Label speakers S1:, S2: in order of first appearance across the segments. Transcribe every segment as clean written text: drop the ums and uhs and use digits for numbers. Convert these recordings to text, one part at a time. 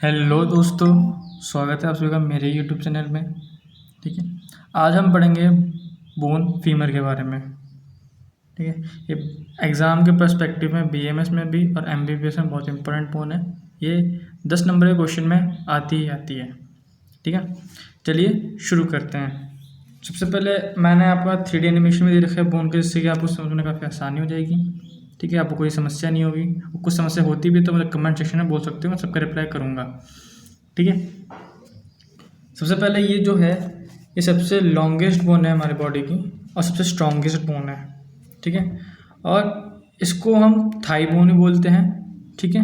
S1: Hello दोस्तों, स्वागत है आप सभी का मेरे यूट्यूब चैनल में। ठीक है, आज हम पढ़ेंगे बोन फीमर के बारे में। ठीक है, ये एग्ज़ाम के पर्सपेक्टिव में बीएमएस में भी और एमबीबीएस में बहुत इंपॉर्टेंट बोन है। ये 10 नंबर के क्वेश्चन में आती ही आती है। ठीक है, चलिए शुरू करते हैं। सबसे पहले मैंने आपका 3D एनिमेशन में दे रखा है बोन के, जिससे कि आपको समझने काफ़ी आसानी हो जाएगी। ठीक है, आपको कोई समस्या नहीं होगी। कुछ समस्या होती भी तो मुझे कमेंट सेक्शन में बोल सकते हो, मैं सबका रिप्लाई करूँगा। ठीक है, सबसे पहले ये जो है ये सबसे लॉन्गेस्ट बोन है हमारी बॉडी की और सबसे स्ट्रॉन्गेस्ट बोन है। ठीक है, और इसको हम थाई बोन ही बोलते हैं। ठीक है,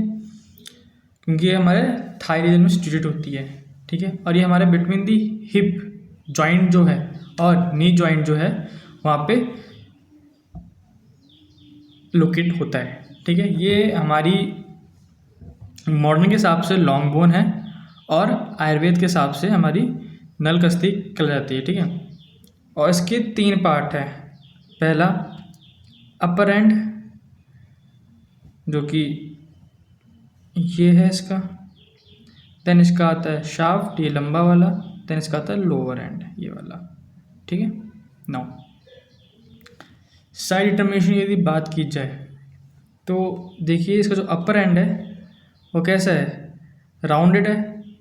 S1: क्योंकि ये हमारे थाई रीजन में सिचुएटेड होती है। ठीक है, और ये हमारे बिटवीन दी हिप जॉइंट जो है और नी जॉइंट जो है वहाँ पे लोकेट होता है। ठीक है, ये हमारी मॉडर्न के हिसाब से लॉन्ग बोन है और आयुर्वेद के हिसाब से हमारी नलकस्ती कहलाई जाती है। ठीक है, और इसके 3 पार्ट है। पहला अपर एंड, जो कि ये है इसका। देन इसका आता है शाफ्ट, ये लंबा वाला। देन इसका आता है लोअर एंड, ये वाला। ठीक है, नाउ साइड डिटर्मिनेशन यदि बात की जाए तो देखिए इसका जो अपर एंड है वो कैसा है, राउंडेड है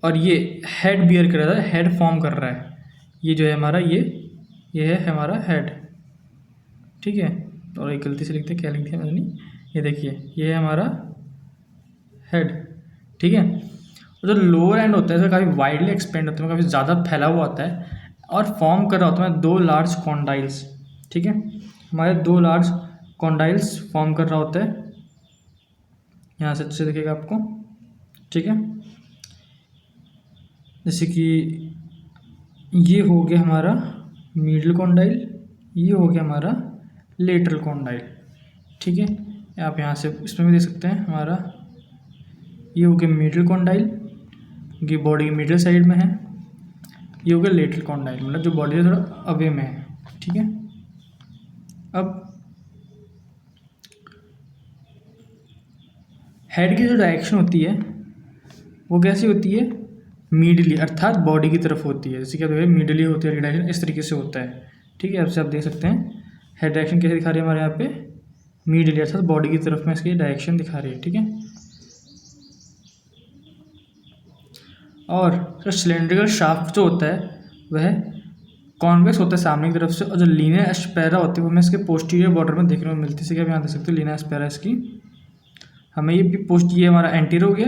S1: और ये हेड बियर कर रहा है, हेड फॉर्म कर रहा है। ये जो है हमारा ये है हमारा हेड। ठीक है, और एक गलती से लिखते क्या लिख दिया मैंने, नहीं, ये देखिए ये है हमारा हेड। ठीक है, और जो लोअर एंड होता है इसका काफ़ी वाइडली एक्सपेंड होता है, काफ़ी ज़्यादा फैला हुआ होता है और फॉर्म कर रहा होता है 2 लार्ज कॉन्डाइल्स। ठीक है, हमारे 2 लार्ज कॉन्डाइल्स फॉर्म कर रहा होता है। यहाँ से अच्छे दिखेगा आपको। ठीक है, जैसे कि ये हो गया हमारा मिडल कॉन्डाइल, ये हो गया हमारा लेटरल कॉन्डाइल। ठीक है, आप यहाँ से इसमें भी देख सकते हैं हमारा ये हो गया मिडल कॉन्डाइल, ये बॉडी की मिडल साइड में है। ये हो गया लेटरल कॉन्डाइल, मतलब जो बॉडी से थोड़ा अवे में है। ठीक है, अब हेड की जो डायरेक्शन होती है वो कैसी होती है, मीडली, अर्थात बॉडी की तरफ होती है। जैसे क्या देखिए मीडली होती है, डायरेक्शन इस तरीके से होता है। ठीक है, आपसे आप देख सकते हैं हेड डायरेक्शन कैसे दिखा रही है हमारे यहाँ पे, मीडली, अर्थात बॉडी की तरफ में इसकी डायरेक्शन दिखा रही है। ठीक है, और सिलेंड्रिकल शाफ्ट जो होता है वह कॉन्वेक्स होता है सामने की तरफ से, और जो लीनियर एस्पेरा होती है वो हमें इसके पोस्टीरियर बॉर्डर में देखने को मिलती है। जैसे कि आप यहाँ देख सकते हो लीनियर एस्पेरा इसकी, हमें ये हमारा एंटीरियर हो गया,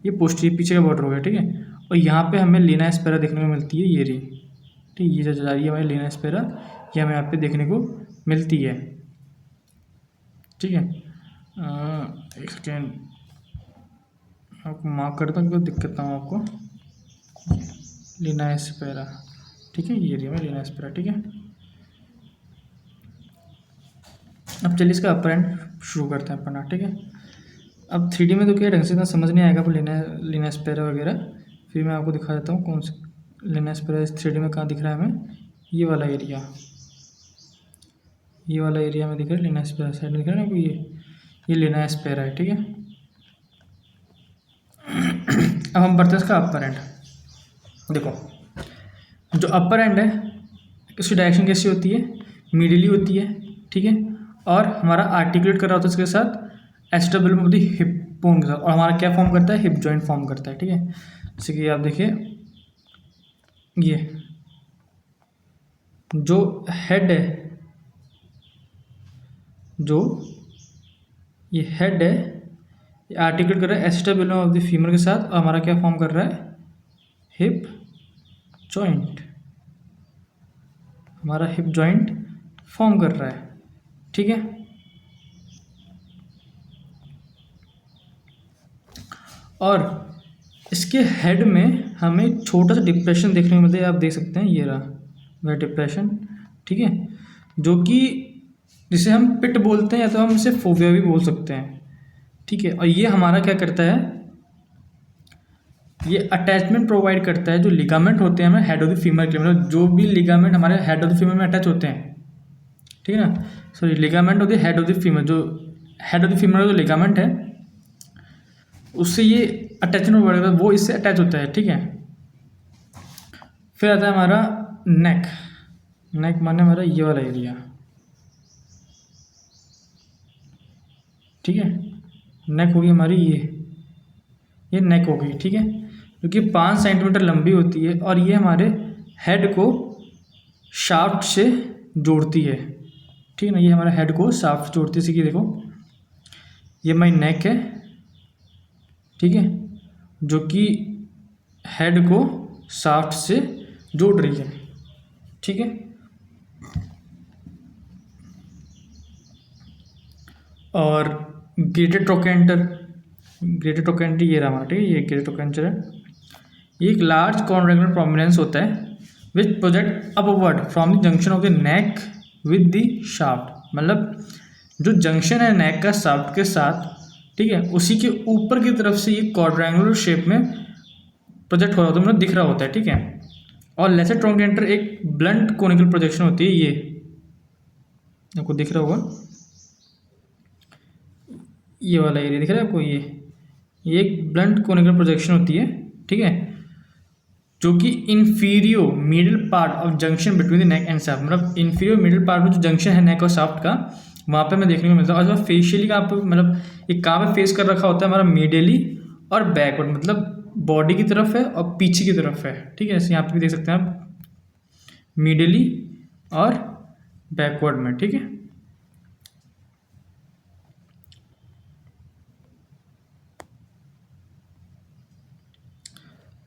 S1: ये पोस्टीरियर पीछे का बॉर्डर हो गया। ठीक है, और यहाँ पे हमें लीना एस्पेरा देखने को मिलती है, ये रही। ठीक, ये जो जा रही है हमारी लीना एस्पेरा, ये हमें यहाँ पे देखने को मिलती है। ठीक है, एक सेकेंड आपको मार्क करता हूँ, कोई दिक्कत ना हो आपको। लीना एस्पेरा, ठीक है, ये रही हमारी लीना एस्पेरा। ठीक है, अब चलिए इसका अपर एंड शुरू करते हैं अपना। ठीक है, अब 3D में तो क्या ढंग से इतना समझ नहीं आएगा आपको लीना एस्पेरा वगैरह, फिर मैं आपको दिखा देता हूँ कौन सा लीना एस्पेरा इस 3D में कहाँ दिख रहा है हमें। ये वाला एरिया में दिख रहा है लीना एस्पेरा, साइड में दिख रहा है ना ये लीना एस्पेरा है। ठीक है, अब हम बढ़ते हैं इसका अपर एंड। देखो जो अपर एंड है इसकी डायरेक्शन कैसी होती है, मिडली होती है। ठीक है, और हमारा आर्टिकुलेट कर रहा होता है इसके साथ एस्टेबल में हिप बोन के साथ, और हमारा क्या फॉर्म करता है, हिप जॉइंट फॉर्म करता है। ठीक है, जैसे कि आप देखिए ये जो हेड है, जो ये हेड है ये आर्टिकुलेट कर रहा है एस्टेबल ऑफ द फीमर के साथ, और हमारा क्या फॉर्म कर रहा है, हिप जॉइंट, हमारा हिप जॉइंट फॉर्म कर रहा है। ठीक है, और इसके हेड में हमें छोटा सा डिप्रेशन देखने को मिलता है, आप देख सकते हैं ये रहा वह डिप्रेशन। ठीक है, जो कि जिसे हम पिट बोलते हैं या तो हम इसे फोबिया भी बोल सकते हैं। ठीक है, और ये हमारा क्या करता है, ये अटैचमेंट प्रोवाइड करता है। जो लिगामेंट होते हैं हमारे हेड ऑफ द फीमर के, मतलब जो भी लिगामेंट हमारे हेड ऑफ द फीमर में अटैच होते हैं। ठीक है ना, sorry ligament of the head of the femur, जो हेड ऑफ द फीमर का जो लिगामेंट है उससे ये अटैचमेंट बढ़ेगा, वो इससे अटैच होता है, ठीक है। फिर आता है हमारा नेक। नेक माने हमारा ये वाला एरिया, ठीक है। नेक होगी हमारी ये नेक होगी, ठीक है, जो कि 5 सेंटीमीटर लंबी होती है और ये हमारे हेड को शाफ्ट से जोड़ती है, ठीक है ना। ये हमारे हेड को शाफ्ट से जोड़ती है, इसी की देखो ये हमारी नेक है, ठीक है, जो कि हेड को शाफ्ट से जोड़ रही है, ठीक है। और ग्रेटेड ट्रोकेंटर ये रहा हमारा, ठीक है, ये ग्रेटेड ट्रोकेंटर है। ये एक लार्ज कॉन्ट्रैक्टर प्रोमिनेंस होता है which project upward from the junction of the neck with the shaft. मतलब जो जंक्शन है नेक का शाफ्ट के साथ, ठीक है, उसी के ऊपर की तरफ से ये क्वाड्रेंगुलर शेप में प्रोजेक्ट हो रहा होता है, मतलब दिख रहा होता है, ठीक है। और लेसर ट्रोकेंटर एक ब्लंट कोनिकल प्रोजेक्शन होती है, ये आपको दिख रहा होगा, ये वाला एरिया दिख रहा है आपको, ये एक ब्लंट कोनिकल प्रोजेक्शन होती है, ठीक है, जो कि inferomedial part of junction between the neck and shaft. मतलब इन्फीरियो मिडिल पार्ट में जो जंक्शन है नेक और शाफ्ट का, वहाँ पे हमें देखने को मिलता है। और फेशियली का आपको मतलब एक कहाँ पे फेस कर रखा होता है हमारा, मिडियली और बैकवर्ड, मतलब बॉडी की तरफ है और पीछे की तरफ है, ठीक है। यहाँ पे भी देख सकते हैं आप, मिडियली और बैकवर्ड में, ठीक है।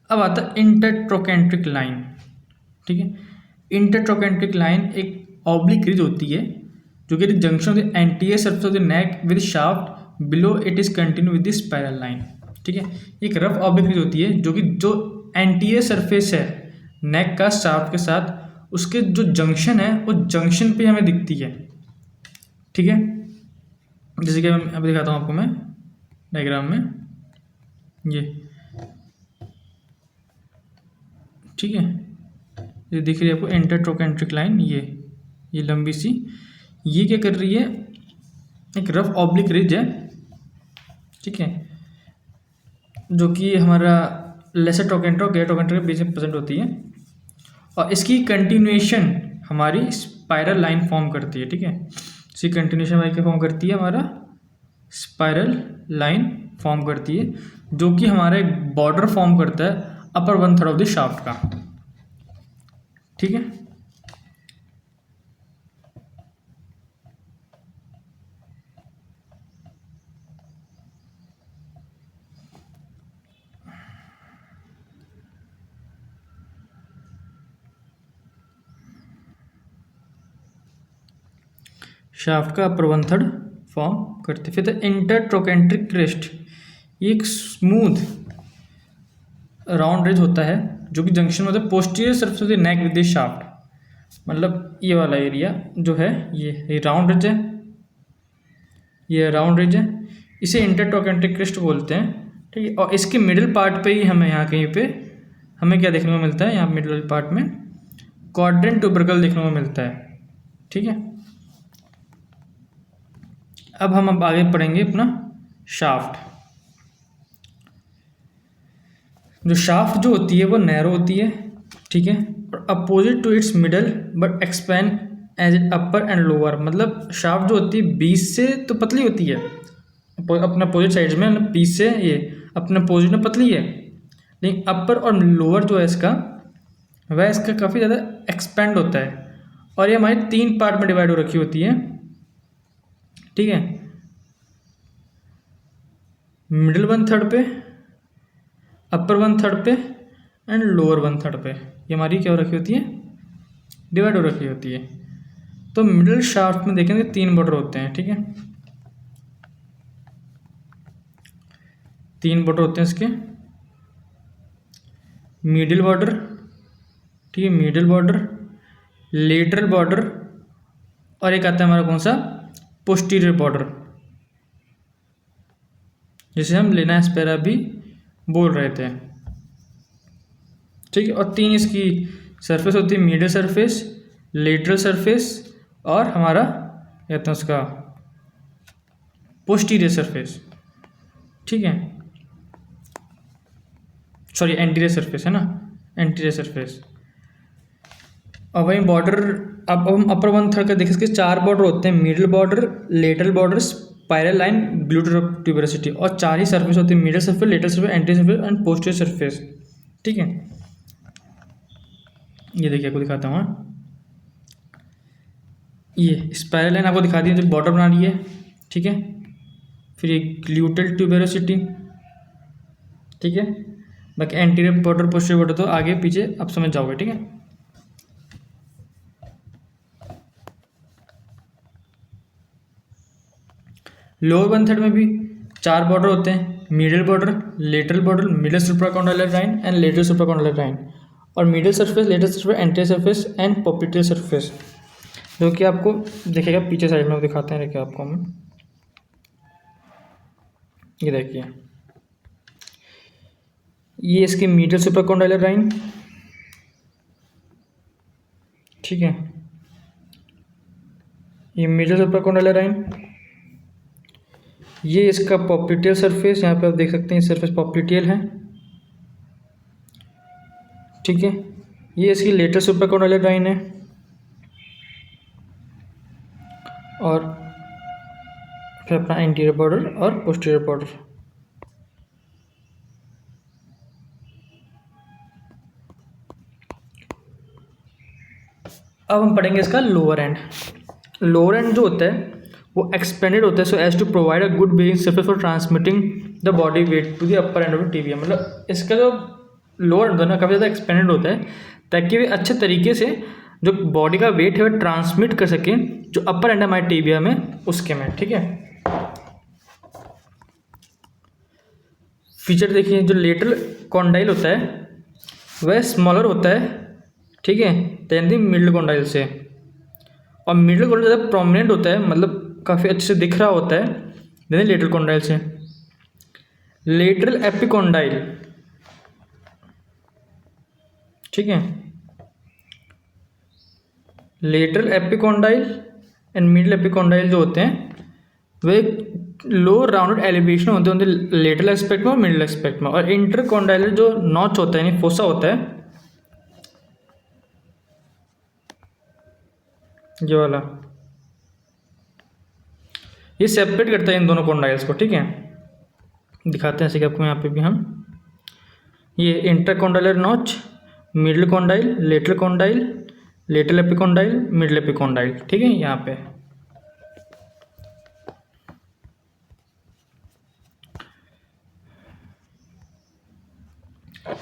S1: अब आता है इंटरट्रोकेंट्रिक लाइन, ठीक है। इंटरट्रोकेंट्रिक लाइन एक ऑब्लिक रिज होती है जो कि junction of the anterior surface of the neck with shaft below it is continue with the spiral line, ठीक है। एक रफ ऑब्लिक रिज होती है जो कि जो एंटीरियर सरफेस है नेक का शाफ्ट के साथ, उसके जो जंक्शन है वो जंक्शन पे हमें दिखती है, ठीक है। जैसे कि मैं अभी दिखाता हूँ आपको मैं डायग्राम में, ये ठीक है, ये दिख रही है आपको इंटरट्रोकेंट्रिक लाइन, ये लंबी सी, ये क्या कर रही है, एक रफ ऑब्लिक रिज है, ठीक है, जो कि हमारा लेसर ट्रोकेंटर और ग्रेटर ट्रोकेंटर के बीच में प्रेजेंट होती है। और इसकी कंटिन्यूएशन हमारी स्पाइरल लाइन फॉर्म करती है, ठीक है। इसकी कंटिन्यूएशन हमारी क्या फॉर्म करती है, हमारा स्पाइरल लाइन फॉर्म करती है, जो कि हमारा एक बॉर्डर फॉर्म करता है अपर 1/3 ऑफ द शाफ्ट का, ठीक है। शाफ्ट का अपर 1/3 फॉर्म करते। फिर द इंटरट्रोकेंट्रिक क्रेस्ट, एक स्मूथ राउंड रिज होता है जो कि जंक्शन में होता है posterior surface of the neck with the shaft. मतलब ये वाला एरिया जो है ये राउंड रिज है, ये राउंड रिज है, इसे इंटरट्रोकेंट्रिक क्रेस्ट बोलते हैं, ठीक है। और इसके मिडिल पार्ट पे ही हमें यहाँ कहीं पे हमें क्या देखने को मिलता है, यहाँ मिडिल पार्ट में क्वाड्रेंट ट्यूबरकल देखने को मिलता है, ठीक है। अब हम आगे पढ़ेंगे अपना शाफ्ट। जो शाफ्ट जो होती है वो नैरो होती है, ठीक है, और opposite to its middle but expand as it upper end lower. मतलब शाफ्ट जो होती है बीच से तो पतली होती है, अपना अपोजिट साइड्स में बीच से ये अपने अपोजिट में पतली है, लेकिन अपर और लोअर जो है इसका, वह इसका काफ़ी ज़्यादा एक्सपेंड होता है। और ये हमारी 3 पार्ट में डिवाइड हो रखी होती है, ठीक है। मिडिल 1/3 पे, अपर 1/3 पे एंड लोअर 1/3 पे, ये हमारी क्या हो रखी होती है, डिवाइड हो रखी होती है। तो मिडिल शाफ्ट में देखेंगे 3 बॉर्डर होते हैं, ठीक है, 3 बॉर्डर होते हैं इसके। मिडिल बॉर्डर, ठीक है, मिडिल बॉर्डर, लेटरल बॉर्डर, और एक आता है हमारा कौन सा, पोस्टीरियर बॉर्डर, जिसे हम लेना एस्पेरा भी बोल रहे थे, ठीक है। और 3 इसकी सरफेस होती है, मीडियल सरफेस, लेटरल सरफेस और हमारा कहते हैं उसका पोस्टीरियर सरफेस, ठीक है। सॉरी एंटीरियर सरफेस है ना, एंटीरियर सरफेस। और वहीं बॉर्डर, अब हम अपर 1/3 का देखें, इसके 4 बॉर्डर होते हैं, medial border, lateral border, spiral line, gluteal tuberosity, और 4 ही सरफेस होते हैं, medial surface, lateral surface, anterior surface and posterior surface. ठीक है, ये देखिए आपको दिखाता हूँ। ये स्पाइरल लाइन आपको दिखा दी जो बॉर्डर बना रही है। ठीक है, फिर ये ग्लूटल ट्यूबरसिटी। ठीक है, बाकी एंटीरियर बॉर्डर, पोस्टीरियर बॉर्डर तो आगे पीछे आप समझ जाओगे। ठीक है, लोअर 1/3 में भी 4 बॉर्डर होते हैं, medial border, lateral border, medial supracondylar line and lateral supracondylar line, और medial surface, lateral surface, anterior surface and popliteal surface, जो कि आपको देखेगा पीछे साइड में दिखाते हैं। देखिए आपको हम ये देखिए, ये इसकी मिडल सुप्राकॉन्डाइलर लाइन। ठीक है, ये मिडल सुप्राकॉन्डाइलर लाइन, ये इसका पॉप्टियर सरफेस, यहाँ पे आप देख सकते हैं सरफेस पॉप्टियल है। ठीक है, ये इसकी लेटरल सुप्राकॉन्डाइलर लाइन है, और फिर अपना एंटीरियर बॉर्डर और पोस्टीरियर बॉर्डर। अब हम पढ़ेंगे इसका लोअर एंड। लोअर एंड जो होता है वो एक्सपेंडेड होता है so as to provide a good bearing surface for transmitting the body weight to the upper end of the tibia. मतलब इसका जो लोअर एंड होता है ना, काफ़ी ज़्यादा एक्सपेंडेड होता है ताकि वे अच्छे तरीके से जो बॉडी का वेट है वो ट्रांसमिट कर सके जो अपर एंड हमारे टीबिया में उसके में। ठीक है, फीचर देखिए, जो लेटरल कॉन्डाइल होता है वह स्मॉलर होता है। ठीक है, देन दी मिडल कॉन्डाइल से, और मिडल कॉन्डाइल ज़्यादा प्रोमिनेंट होता है, मतलब काफ़ी अच्छे से दिख रहा होता है देन लेटरल कॉन्डाइल से। लेटरल एपिकॉन्डाइल, ठीक है, lateral epicondyle and middle epicondyle जो होते हैं वे लो राउंडेड एलिवेशन होते हैं लेटरल एस्पेक्ट में और मिडल एस्पेक्ट में, और इंटरकॉन्डाइलर जो नॉच होता है यानी फोसा होता है ये वाला, ये सेपरेट करता है इन दोनों कॉन्डाइल्स को। ठीक है, दिखाते हैं ऐसे कि आपको यहाँ पे भी हम, ये intercondylar notch, medial condyle, lateral condyle, lateral epicondyle, medial epicondyle. ठीक है, यहाँ पे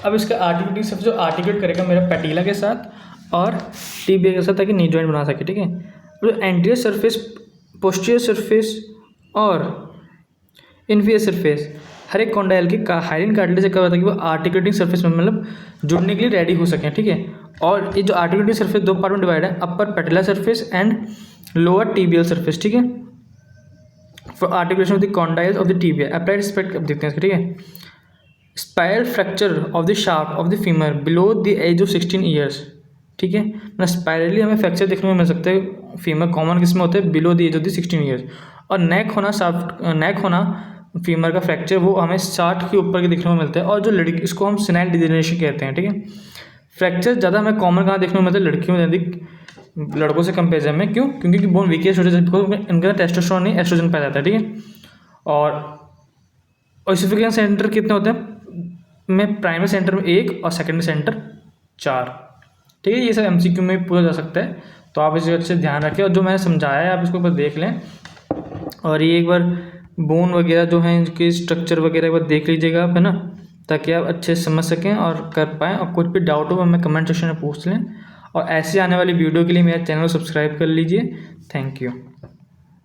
S1: अब इसका आर्टिकुलेटिंग सबसे जो आर्टिकुलेट करेगा मेरा पैटिला के साथ और टीबिया के साथ ताकि नी जॉइंट बना सके। ठीक है, तो एंटीरियर सरफेस, पोस्टीरियर सरफेस और इन्फीरियर सरफेस हर एक कॉन्डाइल की हाइलिन कार्टिलेज से क्या होता है कि वो आर्टिकुलेटिंग सरफेस में मतलब जुड़ने के लिए रेडी हो सकें। ठीक है, और ये जो आर्टिकुलेटिंग सरफेस 2 पार्ट में डिवाइड है, upper patellar surface and lower tibial surface. ठीक है, for articulation of the condyles of the tibia applied aspect देखते हैं। ठीक है, spiral fracture of the shaft of the femur below the age of 16 years. ठीक है, मतलब स्पाइरली हमें फ्रैक्चर देखने में मिल सकता है फीमर, कॉमन किसमें होता है below the age of the 16 years, और नेक होना, शाफ्ट नेक होना फीमर का फ्रैक्चर वो हमें 60 के ऊपर के देखने में मिलता है, और जो लड़की इसको हम सेनाइल डिजेनरेशन कहते हैं। ठीक है, फ्रैक्चर ज़्यादा हमें कॉमन कहाँ देखने में मिलता है लड़कियों में अधिक लड़कों से कंपेरिजन में। क्यों? क्योंकि बोन वीकेस्ट होते हैं, इनका टेस्टोस्टेरोन नहीं एस्ट्रोजन पाया जाता है। ठीक है, और ओसिफिकेशन सेंटर कितने होते हैं में प्राइमरी सेंटर में 1 और सेकेंडरी सेंटर 4। ठीक है, ये सब MCQ में पूछा जा सकता है, तो आप इसे अच्छे ध्यान रखें, और जो मैंने समझाया है आप इसको ऊपर देख लें, और ये एक बार बोन वगैरह जो है इनके स्ट्रक्चर वगैरह एक बार देख लीजिएगा आप, है ना, ताकि आप अच्छे से समझ सकें और कर पाएँ, और कुछ भी डाउट हो हमें कमेंट सेक्शन में पूछ लें, और ऐसे आने वाली वीडियो के लिए मेरा चैनल सब्सक्राइब कर लीजिए। Thank you.